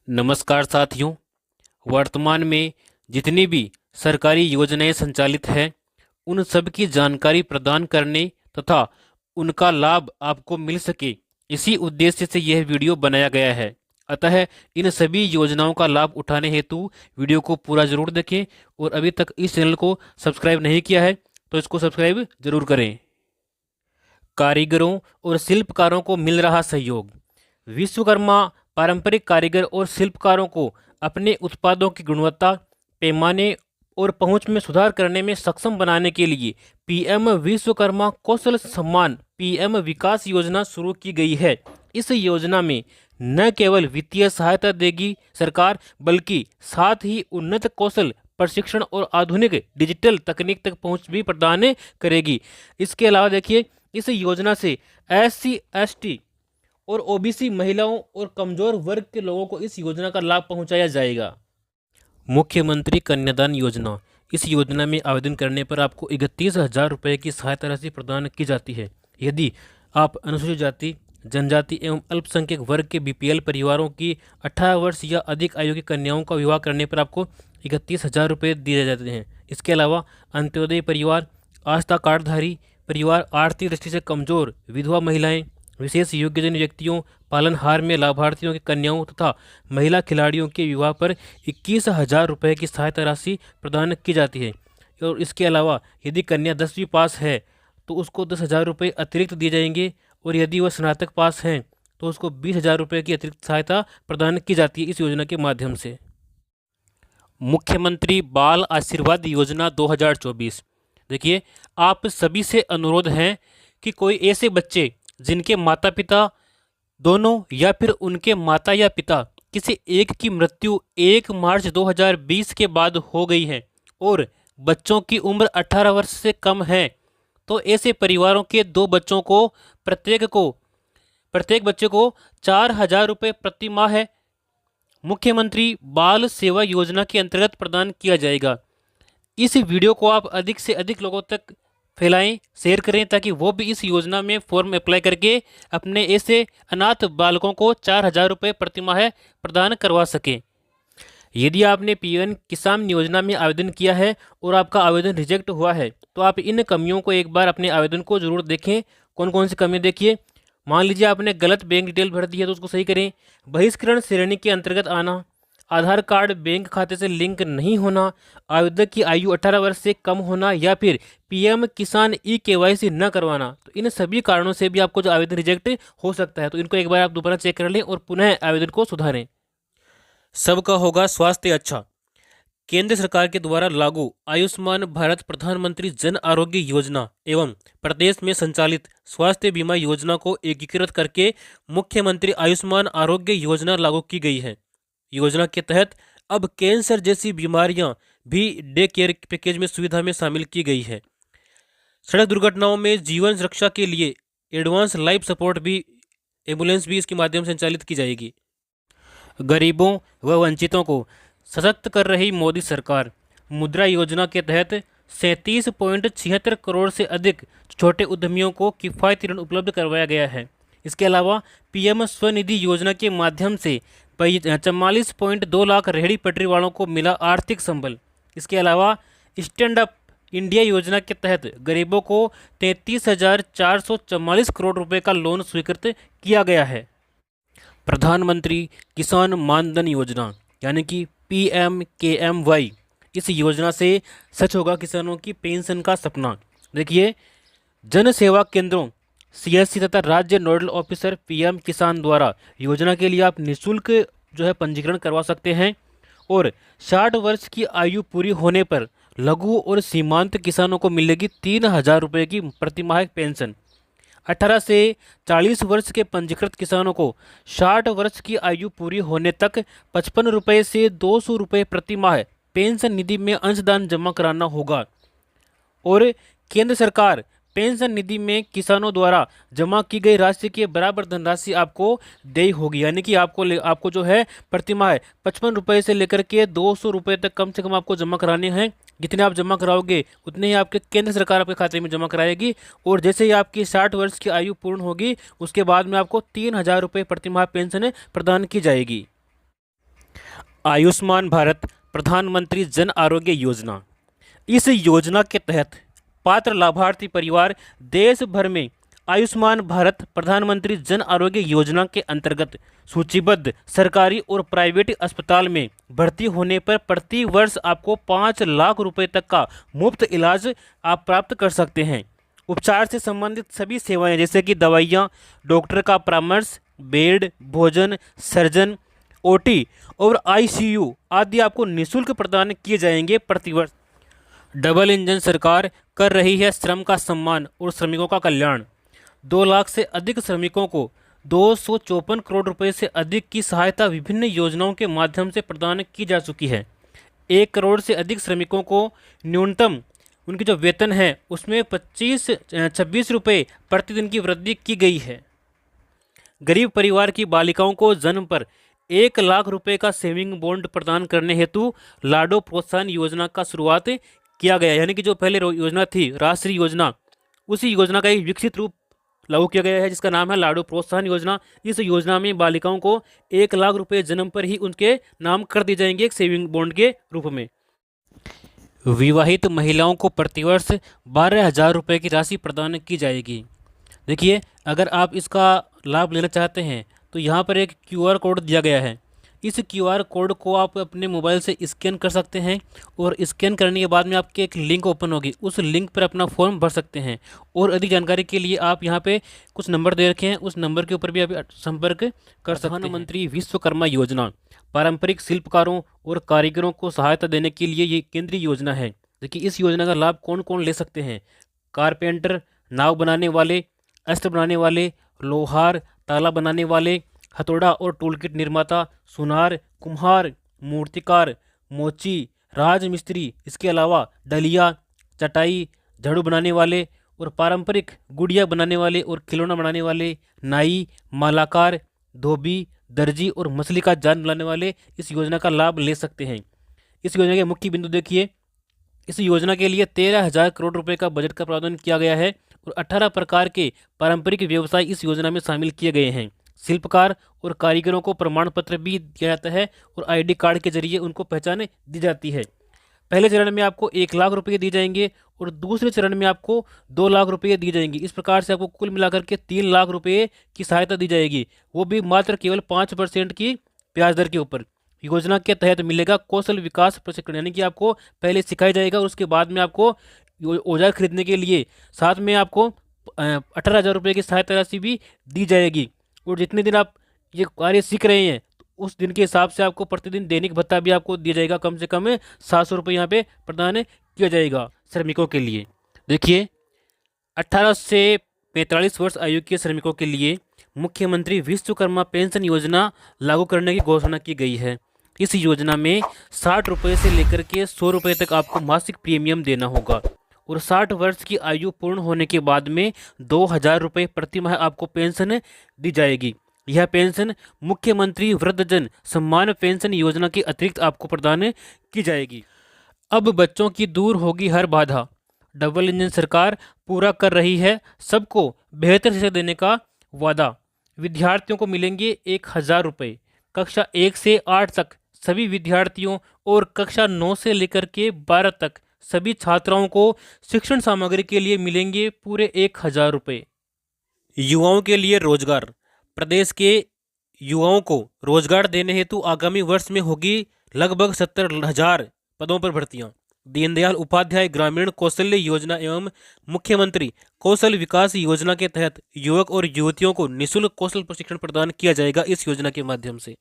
नमस्कार साथियों। वर्तमान में जितनी भी सरकारी योजनाएं संचालित हैं उन सब की जानकारी प्रदान करने तथा उनका लाभ आपको मिल सके, इसी उद्देश्य से यह वीडियो बनाया गया है। अतः इन सभी योजनाओं का लाभ उठाने हेतु वीडियो को पूरा जरूर देखें और अभी तक इस चैनल को सब्सक्राइब नहीं किया है तो इसको सब्सक्राइब जरूर करें। कारीगरों और शिल्पकारों को मिल रहा सहयोग। विश्वकर्मा पारंपरिक कारीगर और शिल्पकारों को अपने उत्पादों की गुणवत्ता, पैमाने और पहुंच में सुधार करने में सक्षम बनाने के लिए पीएम विश्वकर्मा कौशल सम्मान पीएम विकास योजना शुरू की गई है। इस योजना में न केवल वित्तीय सहायता देगी सरकार, बल्कि साथ ही उन्नत कौशल प्रशिक्षण और आधुनिक डिजिटल तकनीक तक पहुंच भी प्रदान करेगी। इसके अलावा देखिए, इस योजना से SC ST और OBC महिलाओं और कमजोर वर्ग के लोगों को इस योजना का लाभ पहुंचाया जाएगा। मुख्यमंत्री कन्यादान योजना। इस योजना में आवेदन करने पर आपको 31,000 रुपये की सहायता राशि प्रदान की जाती है। यदि आप अनुसूचित जाति, जनजाति एवं अल्पसंख्यक वर्ग के BPL परिवारों की 18 वर्ष या अधिक आयु की कन्याओं का विवाह करने पर आपको 31,000 रुपये दिए जाते हैं। इसके अलावा अंत्योदय परिवार, आस्था कार्डधारी परिवार, आर्थिक दृष्टि से कमजोर विधवा महिलाएं, विशेष योग्यजन व्यक्तियों, पालनहार में लाभार्थियों की कन्याओं तथा महिला खिलाड़ियों के विवाह पर 21,000 रुपये की सहायता राशि प्रदान की जाती है। और इसके अलावा यदि कन्या 10वीं पास है तो उसको 10,000 रुपये अतिरिक्त दिए जाएंगे, और यदि वह स्नातक पास हैं तो उसको 20,000 रुपये की अतिरिक्त सहायता प्रदान की जाती है इस योजना के माध्यम से। मुख्यमंत्री बाल आशीर्वाद योजना 2024। देखिए, आप सभी से अनुरोध है कि कोई ऐसे बच्चे जिनके माता पिता दोनों या फिर उनके माता या पिता किसी एक की मृत्यु 1 मार्च 2020 के बाद हो गई है और बच्चों की उम्र 18 वर्ष से कम है, तो ऐसे परिवारों के 2 बच्चों को प्रत्येक बच्चे को 4,000 रुपये प्रति माह है मुख्यमंत्री बाल सेवा योजना के अंतर्गत प्रदान किया जाएगा। इस वीडियो को आप अधिक से अधिक लोगों तक फैलाएं, शेयर करें, ताकि वो भी इस योजना में फॉर्म अप्लाई करके अपने ऐसे अनाथ बालकों को 4,000 रुपये प्रति माह प्रदान करवा सकें। यदि आपने PM किसान योजना में आवेदन किया है और आपका आवेदन रिजेक्ट हुआ है तो आप इन कमियों को एक बार अपने आवेदन को जरूर देखें। कौन कौन सी कमियां देखिए। मान लीजिए आपने गलत बैंक डिटेल भर दी है तो उसको सही करें। बहिष्करण श्रेणी के अंतर्गत आना, आधार कार्ड बैंक खाते से लिंक नहीं होना, आवेदक की आयु 18 वर्ष से कम होना, या फिर PM किसान KYC न करवाना, तो इन सभी कारणों से भी आपको जो आवेदन रिजेक्ट हो सकता है। तो इनको एक बार आप दोबारा चेक कर लें और पुनः आवेदन को सुधारें। सबका होगा स्वास्थ्य अच्छा। केंद्र सरकार के द्वारा लागू आयुष्मान भारत प्रधानमंत्री जन आरोग्य योजना एवं प्रदेश में संचालित स्वास्थ्य बीमा योजना को एकीकृत करके मुख्यमंत्री आयुष्मान आरोग्य योजना लागू की गई है। योजना के तहत अब कैंसर जैसी बीमारियां भी डे केयर पैकेज में सुविधा में शामिल की गई है। सड़क दुर्घटनाओं में जीवन रक्षा के लिए एडवांस लाइफ सपोर्ट भी एम्बुलेंस भी इसके माध्यम से संचालित की जाएगी। गरीबों व वंचितों को सशक्त कर रही मोदी सरकार। मुद्रा योजना के तहत 37.76 करोड़ से अधिक छोटे उद्यमियों को किफ़ायती ऋण उपलब्ध करवाया गया है। इसके अलावा PM स्वनिधि योजना के माध्यम से 44.2 लाख रेहड़ी पटरी वालों को मिला आर्थिक संबल। इसके अलावा स्टैंड अप इंडिया योजना के तहत गरीबों को 33,444 करोड़ रुपए का लोन स्वीकृत किया गया है। प्रधानमंत्री किसान मानधन योजना यानी कि PMKMY, इस योजना से सच होगा किसानों की पेंशन का सपना। देखिए, जन सेवा केंद्रों CSC तथा राज्य नोडल ऑफिसर PM किसान द्वारा योजना के लिए आप निःशुल्क पंजीकरण करवा सकते हैं, और 60 वर्ष की आयु पूरी होने पर लघु और सीमांत किसानों को मिलेगी 3,000 रुपये की प्रतिमाह पेंशन। 18 से 40 वर्ष के पंजीकृत किसानों को 60 वर्ष की आयु पूरी होने तक 55 रुपये से 200 रुपये प्रति माह पेंशन निधि में अंशदान जमा कराना होगा, और केंद्र सरकार पेंशन निधि में किसानों द्वारा जमा की गई राशि के बराबर धनराशि आपको देय होगी। यानी कि आपको जो है प्रति माह 55 रुपये से लेकर के 200 रुपये तक कम से कम आपको जमा कराने हैं। जितने आप जमा कराओगे उतने ही आपके केंद्र सरकार आपके खाते में जमा कराएगी, और जैसे ही आपकी 60 वर्ष की आयु पूर्ण होगी उसके बाद में आपको 3,000 रुपये प्रति माह पेंशन प्रदान की जाएगी। आयुष्मान भारत प्रधानमंत्री जन आरोग्य योजना। इस योजना के तहत पात्र लाभार्थी परिवार देश भर में आयुष्मान भारत प्रधानमंत्री जन आरोग्य योजना के अंतर्गत सूचीबद्ध सरकारी और प्राइवेट अस्पताल में भर्ती होने पर प्रति वर्ष आपको 5 लाख रुपए तक का मुफ्त इलाज आप प्राप्त कर सकते हैं। उपचार से संबंधित सभी सेवाएं जैसे कि दवाइयाँ, डॉक्टर का परामर्श, बेड, भोजन, सर्जन, ओटी और आईसीयू आदि आपको निःशुल्क प्रदान किए जाएंगे प्रतिवर्ष। डबल इंजन सरकार कर रही है श्रम का सम्मान और श्रमिकों का कल्याण। 2 लाख से अधिक श्रमिकों को 254 करोड़ रुपए से अधिक की सहायता विभिन्न योजनाओं के माध्यम से प्रदान की जा चुकी है। 1 करोड़ से अधिक श्रमिकों को न्यूनतम उनकी जो वेतन है उसमें 26 रुपये प्रतिदिन की वृद्धि की गई है। गरीब परिवार की बालिकाओं को जन्म पर 1 लाख रुपए का सेविंग बॉन्ड प्रदान करने हेतु लाडो प्रोत्साहन योजना का शुरुआत किया गया। यानी कि जो पहले योजना थी राष्ट्रीय योजना, उसी योजना का एक विकसित रूप लागू किया गया है जिसका नाम है लाडो प्रोत्साहन योजना। इस योजना में बालिकाओं को 1 लाख रुपए जन्म पर ही उनके नाम कर दिए जाएंगे एक सेविंग बॉन्ड के रूप में। विवाहित महिलाओं को प्रतिवर्ष 12,000 रुपये की राशि प्रदान की जाएगी। देखिए, अगर आप इसका लाभ लेना चाहते हैं तो यहाँ पर एक क्यूआर कोड दिया गया है। इस क्यूआर कोड को आप अपने मोबाइल से स्कैन कर सकते हैं और स्कैन करने के बाद में आपके एक लिंक ओपन होगी, उस लिंक पर अपना फॉर्म भर सकते हैं। और अधिक जानकारी के लिए आप यहाँ पे कुछ नंबर दे रखे हैं, उस नंबर के ऊपर भी आप संपर्क कर सकते हैं। प्रधानमंत्री विश्वकर्मा योजना पारंपरिक शिल्पकारों और कारीगरों को सहायता देने के लिए ये केंद्रीय योजना है। देखिए, इस योजना का लाभ कौन कौन ले सकते हैं? कारपेंटर, नाव बनाने वाले, अस्त्र बनाने वाले, लोहार, ताला बनाने वाले, हथौड़ा और टूलकिट निर्माता, सुनार, कुम्हार, मूर्तिकार, मोची, राजमिस्त्री, इसके अलावा डलिया, चटाई, झाड़ू बनाने वाले और पारंपरिक गुड़िया बनाने वाले और खिलौना बनाने वाले, नाई, मालाकार, धोबी, दर्जी और मछली का जाल बनाने वाले इस योजना का लाभ ले सकते हैं। इस योजना के मुख्य बिंदु देखिए, इस योजना के लिए 13,000 करोड़ रुपए का बजट का प्रावधान किया गया है और 18 प्रकार के पारंपरिक व्यवसाय इस योजना में शामिल किए गए हैं। शिल्पकार और कारीगरों को प्रमाण पत्र भी दिया जाता है और आईडी कार्ड के जरिए उनको पहचान दी जाती है। पहले चरण में आपको 1 लाख रुपये दिए जाएंगे और दूसरे चरण में आपको 2 लाख रुपये दी जाएंगी। इस प्रकार से आपको कुल मिलाकर के 3 लाख रुपये की सहायता दी जाएगी, वो भी मात्र केवल 5% की ब्याज दर के ऊपर। योजना के तहत मिलेगा कौशल विकास प्रशिक्षण, यानी कि आपको पहले सिखाया जाएगा और उसके बाद में आपको औजार खरीदने के लिए साथ में आपको 18,000 रुपये की सहायता राशि भी दी जाएगी। और जितने दिन आप ये कार्य सीख रहे हैं उस दिन के हिसाब से आपको प्रतिदिन दैनिक भत्ता भी आपको दिया जाएगा। कम से कम 700 रुपये यहाँ पे प्रदान किया जाएगा श्रमिकों के लिए। देखिए, 18 से 45 वर्ष आयु के श्रमिकों के लिए मुख्यमंत्री विश्वकर्मा पेंशन योजना लागू करने की घोषणा की गई है। इस योजना में 60 रुपये से लेकर के 100 रुपये तक आपको मासिक प्रीमियम देना होगा और 60 वर्ष की आयु पूर्ण होने के बाद में 2,000 रुपये प्रति माह आपको पेंशन दी जाएगी। यह पेंशन मुख्यमंत्री वृद्धजन सम्मान पेंशन योजना के अतिरिक्त आपको प्रदान की जाएगी। अब बच्चों की दूर होगी हर बाधा। डबल इंजन सरकार पूरा कर रही है सबको बेहतर शिक्षा देने का वादा। विद्यार्थियों को मिलेंगे 1,000 रुपये। कक्षा 1 से 8 तक सभी विद्यार्थियों और कक्षा 9 से लेकर के 12 तक सभी छात्राओं को शिक्षण सामग्री के लिए मिलेंगे पूरे 1,000 रुपये। युवाओं के लिए रोजगार। प्रदेश के युवाओं को रोजगार देने हेतु आगामी वर्ष में होगी लगभग 70,000 पदों पर भर्तियां। दीनदयाल उपाध्याय ग्रामीण कौशल्य योजना एवं मुख्यमंत्री कौशल विकास योजना के तहत युवक और युवतियों को निःशुल्क कौशल प्रशिक्षण प्रदान किया जाएगा। इस योजना के माध्यम से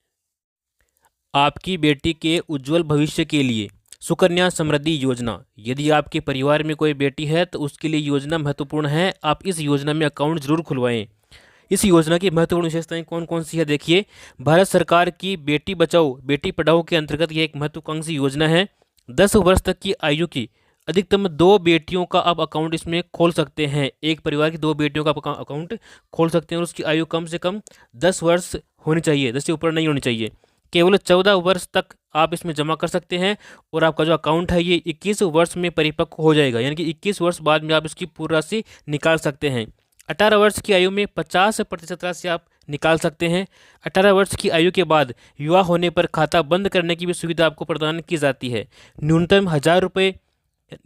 आपकी बेटी के उज्जवल भविष्य के लिए सुकन्या समृद्धि योजना। यदि आपके परिवार में कोई बेटी है तो उसके लिए योजना महत्वपूर्ण है। आप इस योजना में अकाउंट जरूर खुलवाएं। इस योजना की महत्वपूर्ण विशेषताएं कौन कौन सी है देखिए। भारत सरकार की बेटी बचाओ बेटी पढ़ाओ के अंतर्गत ये एक महत्वाकांक्षी योजना है। 10 वर्ष तक की आयु की अधिकतम 2 बेटियों का आप अकाउंट इसमें खोल सकते हैं। एक परिवार की 2 बेटियों का अकाउंट खोल सकते हैं और उसकी आयु कम से कम 10 वर्ष होनी चाहिए, 10 से ऊपर नहीं होनी चाहिए। केवल 14 वर्ष तक आप इसमें जमा कर सकते हैं और आपका जो अकाउंट है ये 21 वर्ष में परिपक्व हो जाएगा, यानी कि 21 वर्ष बाद में आप इसकी पूरी राशि निकाल सकते हैं। 18 वर्ष की आयु में 50% राशि आप निकाल सकते हैं। 18 वर्ष की आयु के बाद युवा होने पर खाता बंद करने की भी सुविधा आपको प्रदान की जाती है। न्यूनतम 1,000 रुपये,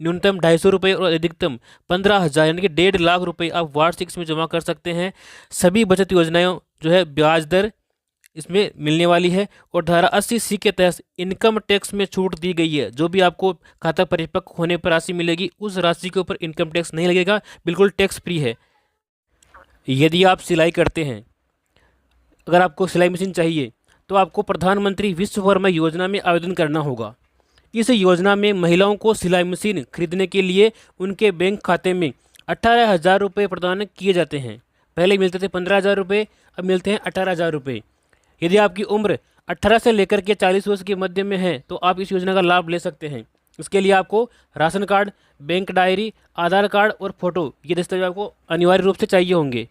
न्यूनतम 250 रुपये और अधिकतम 15,000 यानी कि 1.5 लाख रुपये आप वार्षिक इसमें जमा कर सकते हैं। सभी बचत योजनाएं जो है ब्याज दर इसमें मिलने वाली है। और धारा 80C के तहत इनकम टैक्स में छूट दी गई है। जो भी आपको खाता परिपक्व होने पर राशि मिलेगी उस राशि के ऊपर इनकम टैक्स नहीं लगेगा, बिल्कुल टैक्स फ्री है। यदि आप सिलाई करते हैं, अगर आपको सिलाई मशीन चाहिए तो आपको प्रधानमंत्री विश्वकर्मा योजना में आवेदन करना होगा। इस योजना में महिलाओं को सिलाई मशीन खरीदने के लिए उनके बैंक खाते में 18,000 रुपये प्रदान किए जाते हैं। पहले मिलते थे 15,000 रुपये, अब मिलते हैं 18,000 रुपये। यदि आपकी उम्र 18 से लेकर के 40 वर्ष के मध्य में है तो आप इस योजना का लाभ ले सकते हैं। इसके लिए आपको राशन कार्ड, बैंक डायरी, आधार कार्ड और फोटो, ये दस्तावेज आपको अनिवार्य रूप से चाहिए होंगे।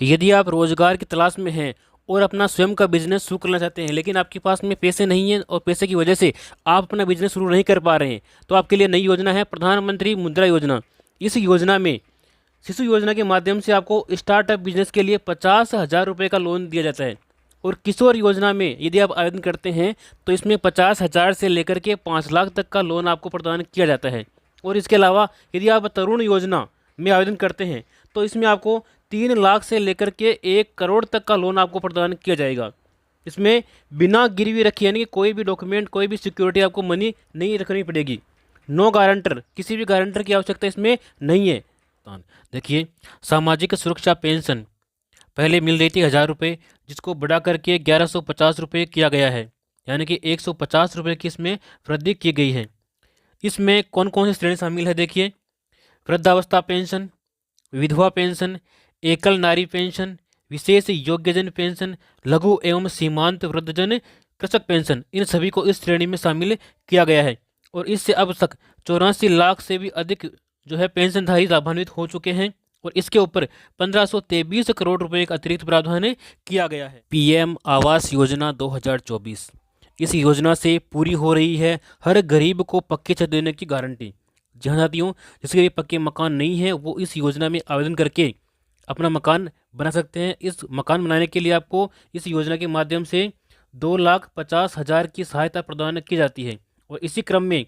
यदि आप रोजगार की तलाश में हैं और अपना स्वयं का बिजनेस शुरू करना चाहते हैं लेकिन आपके पास में पैसे नहीं हैं और पैसे की वजह से आप अपना बिजनेस शुरू नहीं कर पा रहे हैं, तो आपके लिए नई योजना है प्रधानमंत्री मुद्रा योजना। इस योजना में शिशु योजना के माध्यम से आपको स्टार्टअप बिजनेस के लिए 50,000 रुपये का लोन दिया जाता है। और किशोर योजना में यदि आप आवेदन करते हैं तो इसमें 50,000 से लेकर के 5 लाख तक का लोन आपको प्रदान किया जाता है। और इसके अलावा यदि आप तरुण योजना में आवेदन करते हैं तो इसमें आपको 3 लाख से लेकर के 1 करोड़ तक का लोन आपको प्रदान किया जाएगा। इसमें बिना गिरवी रखे यानी कि कोई भी डॉक्यूमेंट, कोई भी सिक्योरिटी आपको मनी नहीं रखनी पड़ेगी। नो गारंटर, किसी भी गारंटर की आवश्यकता इसमें नहीं है। देखिए, सामाजिक सुरक्षा पेंशन पहले मिल रही थी 1,000 रुपये, जिसको बढ़ा करके 1,150 रुपये किया गया है, यानी कि 150 रुपये की इसमें वृद्धि की गई है। इसमें कौन कौन सी श्रेणी शामिल है देखिए, वृद्धावस्था पेंशन, विधवा पेंशन, एकल नारी पेंशन, विशेष योग्यजन पेंशन, लघु एवं सीमांत वृद्धजन कृषक पेंशन, इन सभी को इस श्रेणी में शामिल किया गया है। और इससे अब तक 84 लाख से भी अधिक जो है पेंशनधारी लाभान्वित हो चुके हैं। और इसके ऊपर 1523 करोड़ रुपए का अतिरिक्त प्रावधान किया गया है। पीएम आवास योजना 2024, इस योजना से पूरी हो रही है हर गरीब को पक्की छत देने की गारंटी। जहाँ साथियों जिसके भी पक्के मकान नहीं है वो इस योजना में आवेदन करके अपना मकान बना सकते हैं। इस मकान बनाने के लिए आपको इस योजना के माध्यम से 2,50,000 की सहायता प्रदान की जाती है। और इसी क्रम में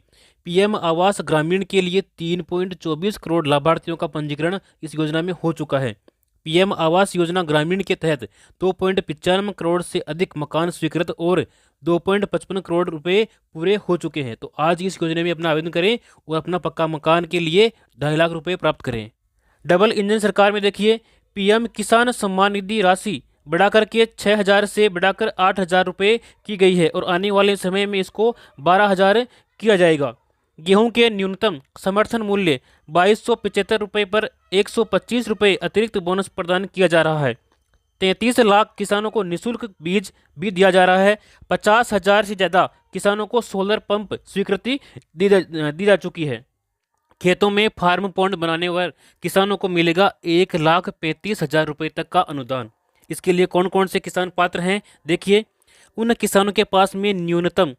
पीएम आवास ग्रामीण के लिए 3.24 करोड़ लाभार्थियों का पंजीकरण इस योजना में हो चुका है। पीएम आवास योजना ग्रामीण के तहत 2.95 करोड़ से अधिक मकान स्वीकृत और 2.55 करोड़ रुपए पूरे हो चुके हैं। तो आज इस योजना में अपना आवेदन करें और अपना पक्का मकान के लिए 2.5 लाख रुपए प्राप्त करें। डबल इंजन सरकार में देखिए, पीएम किसान सम्मान निधि राशि बढ़ाकर के 6,000 से बढ़ाकर 8,000 रुपये की गई है और आने वाले समय में इसको 12,000 किया जाएगा। गेहूं के न्यूनतम समर्थन मूल्य 2,275 रुपये पर 125 रुपये अतिरिक्त बोनस प्रदान किया जा रहा है। 33 लाख किसानों को निःशुल्क बीज भी दिया जा रहा है। 50,000 से ज़्यादा किसानों को सोलर पंप स्वीकृति दी जा चुकी है। खेतों में फार्म पॉन्ड बनाने पर किसानों को मिलेगा 1,35,000 रुपये तक का अनुदान। इसके लिए कौन कौन से किसान पात्र हैं देखिए, उन किसानों के पास में न्यूनतम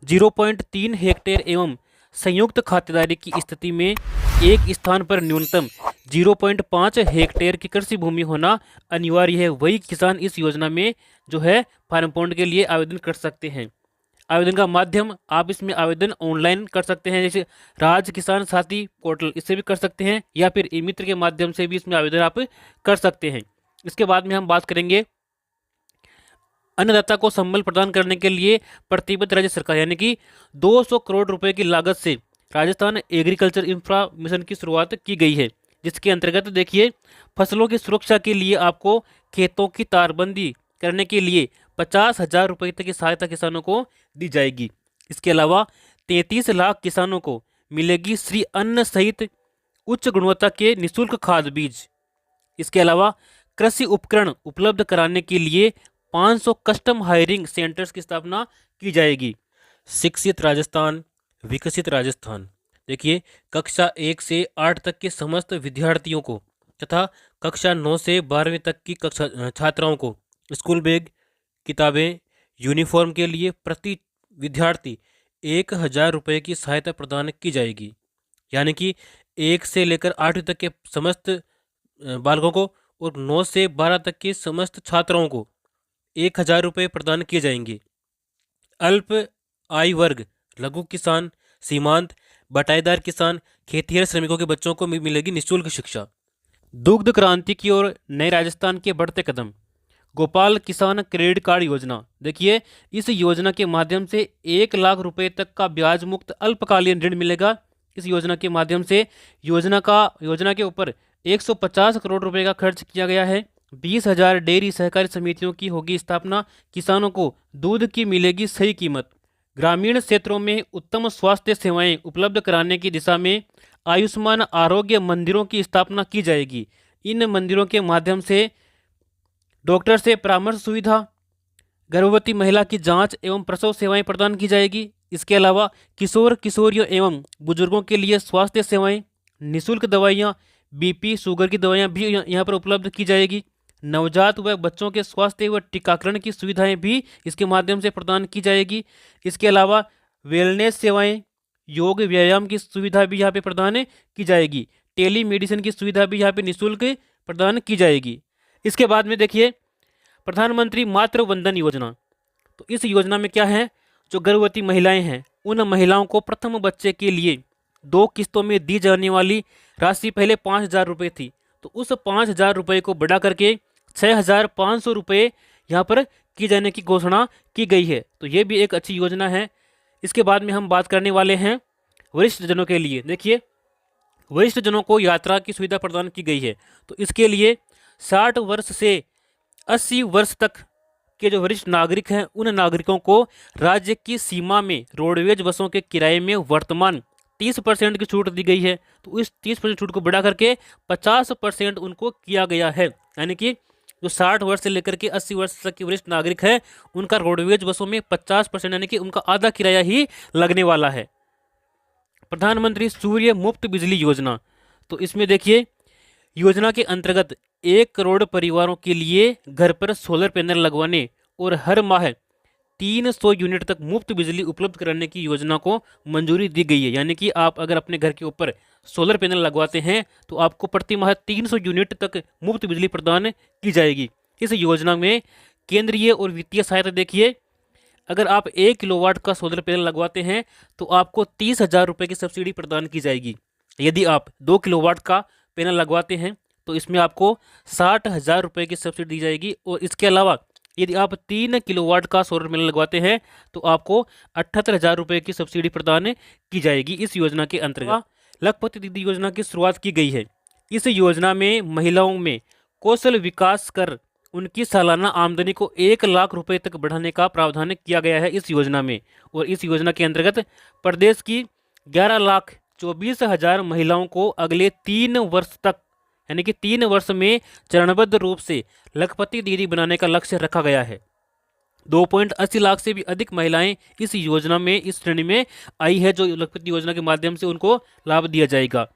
0.3 हेक्टेयर एवं संयुक्त खातेदारी की स्थिति में एक स्थान पर न्यूनतम 0.5 हेक्टेयर की कृषि भूमि होना अनिवार्य है। वही किसान इस योजना में जो है फार्म पॉन्ड के लिए आवेदन कर सकते हैं। आवेदन का माध्यम आप इसमें आवेदन ऑनलाइन कर सकते हैं, जैसे राज किसान साथी पोर्टल, इससे भी कर सकते हैं, या फिर ई मित्र के माध्यम से भी इसमें आवेदन आप कर सकते हैं। इसके बाद में हम बात करेंगे अन्नदाता को संबल प्रदान करने के लिए प्रतिबद्ध राज्य सरकार, यानी कि 200 करोड़ रुपए की लागत से राजस्थान एग्रीकल्चर इंफ्रा मिशन की शुरुआत की गई है। जिसके अंतर्गत देखिए, फसलों की सुरक्षा के लिए आपको खेतों की तारबंदी करने के लिए 50,000 रुपये तक की सहायता किसानों को दी जाएगी। इसके अलावा 33 लाख किसानों को मिलेगी श्री अन्न सहित उच्च गुणवत्ता के निःशुल्क खाद बीज। इसके अलावा कृषि उपकरण उपलब्ध कराने के लिए 500 कस्टम हायरिंग सेंटर्स की स्थापना की जाएगी। शिक्षित राजस्थान, विकसित राजस्थान। देखिए, कक्षा 1 से 8 तक के समस्त विद्यार्थियों को तथा कक्षा 9 से 12वीं तक की कक्षा छात्राओं को स्कूल बैग, किताबें, यूनिफॉर्म के लिए प्रति विद्यार्थी 1,000 रुपये की सहायता प्रदान की जाएगी। यानी कि 1 से लेकर 8वीं तक के समस्त बालकों को और 9 से 12 तक के समस्त छात्राओं को 1,000 रुपये प्रदान किए जाएंगे। अल्प आय वर्ग, लघु किसान, सीमांत, बटाईदार किसान, खेतिहर श्रमिकों के बच्चों को मिलेगी निःशुल्क शिक्षा। दुग्ध क्रांति की ओर नए राजस्थान के बढ़ते कदम। गोपाल किसान क्रेडिट कार्ड योजना। देखिए, इस योजना के माध्यम से 1,00,000 रुपए तक का ब्याज मुक्त अल्पकालीन ऋण मिलेगा। इस योजना के माध्यम से योजना के ऊपर 150 करोड़ रुपए का खर्च किया गया है। 20,000 डेयरी सहकारी समितियों की होगी स्थापना। किसानों को दूध की मिलेगी सही कीमत। ग्रामीण क्षेत्रों में उत्तम स्वास्थ्य सेवाएं उपलब्ध कराने की दिशा में आयुष्मान आरोग्य मंदिरों की स्थापना की जाएगी। इन मंदिरों के माध्यम से डॉक्टर से परामर्श सुविधा, गर्भवती महिला की जांच एवं प्रसव सेवाएं प्रदान की जाएगी। इसके अलावा किशोर किशोरियों एवं बुजुर्गों के लिए स्वास्थ्य सेवाएं, निःशुल्क दवाइयां, बीपी शुगर की दवाइयां भी यहाँ पर उपलब्ध की जाएगी। नवजात व बच्चों के स्वास्थ्य व टीकाकरण की सुविधाएं भी इसके माध्यम से प्रदान की जाएगी। इसके अलावा वेलनेस सेवाएं, योग व्यायाम की सुविधा भी यहाँ पे प्रदान की जाएगी। टेली मेडिसिन की सुविधा भी यहाँ पे निःशुल्क प्रदान की जाएगी। इसके बाद में देखिए, प्रधानमंत्री मातृ वंदन योजना। तो इस योजना में क्या है, जो गर्भवती महिलाएं हैं उन महिलाओं को प्रथम बच्चे के लिए 2 किस्तों में दी जाने वाली राशि पहले 5,000 रुपये थी, तो उस 5,000 रुपये को बढ़ा करके 6,500 रुपये यहाँ पर की जाने की घोषणा की गई है। तो ये भी एक अच्छी योजना है। इसके बाद में हम बात करने वाले हैं वरिष्ठ जनों के लिए। देखिए, वरिष्ठ जनों को यात्रा की सुविधा प्रदान की गई है। तो इसके लिए 60 वर्ष से 80 वर्ष तक के जो वरिष्ठ नागरिक हैं उन नागरिकों को राज्य की सीमा में रोडवेज बसों के किराए में वर्तमान 30% की छूट दी गई है। तो इस 30% छूट को बढ़ा करके 50% उनको किया गया है। यानी कि जो 60 वर्ष से लेकर के 80 वर्ष तक के वरिष्ठ नागरिक हैं उनका रोडवेज बसों में 50% यानी कि उनका आधा किराया ही लगने वाला है। प्रधानमंत्री सूर्य मुफ्त बिजली योजना। तो इसमें देखिए, योजना के अंतर्गत 1 करोड़ परिवारों के लिए घर पर सोलर पैनल लगवाने और हर माह 300 यूनिट तक मुफ्त बिजली उपलब्ध कराने की योजना को मंजूरी दी गई है। यानी कि आप अगर अपने घर के ऊपर सोलर पैनल लगवाते हैं तो आपको प्रति माह 300 यूनिट तक मुफ्त बिजली प्रदान की जाएगी। इस योजना में केंद्रीय और वित्तीय सहायता देखिए, अगर आप 1 किलोवाट का सोलर पैनल लगवाते हैं तो आपको 30,000 रुपये की सब्सिडी प्रदान की जाएगी। यदि आप 2 किलोवाट का पैनल लगवाते हैं तो इसमें आपको 60,000 रुपये की सब्सिडी दी जाएगी। और इसके अलावा यदि आप 3 किलोवाट का सोलर पैनल लगवाते हैं तो आपको 78,000 रुपये की सब्सिडी प्रदान की जाएगी। इस योजना के अंतर्गत लखपति दीदी योजना की शुरुआत की गई है। इस योजना में महिलाओं में कौशल विकास कर उनकी सालाना आमदनी को 1,00,000 रुपये तक बढ़ाने का प्रावधान किया गया है इस योजना में। और इस योजना के अंतर्गत प्रदेश की 11,24,000 महिलाओं को अगले 3 वर्ष तक, यानी कि 3 वर्ष में चरणबद्ध रूप से लखपति दीदी बनाने का लक्ष्य रखा गया है। 2.80 लाख से भी अधिक महिलाएं इस योजना में, इस श्रेणी में आई है, जो लखपति योजना के माध्यम से उनको लाभ दिया जाएगा।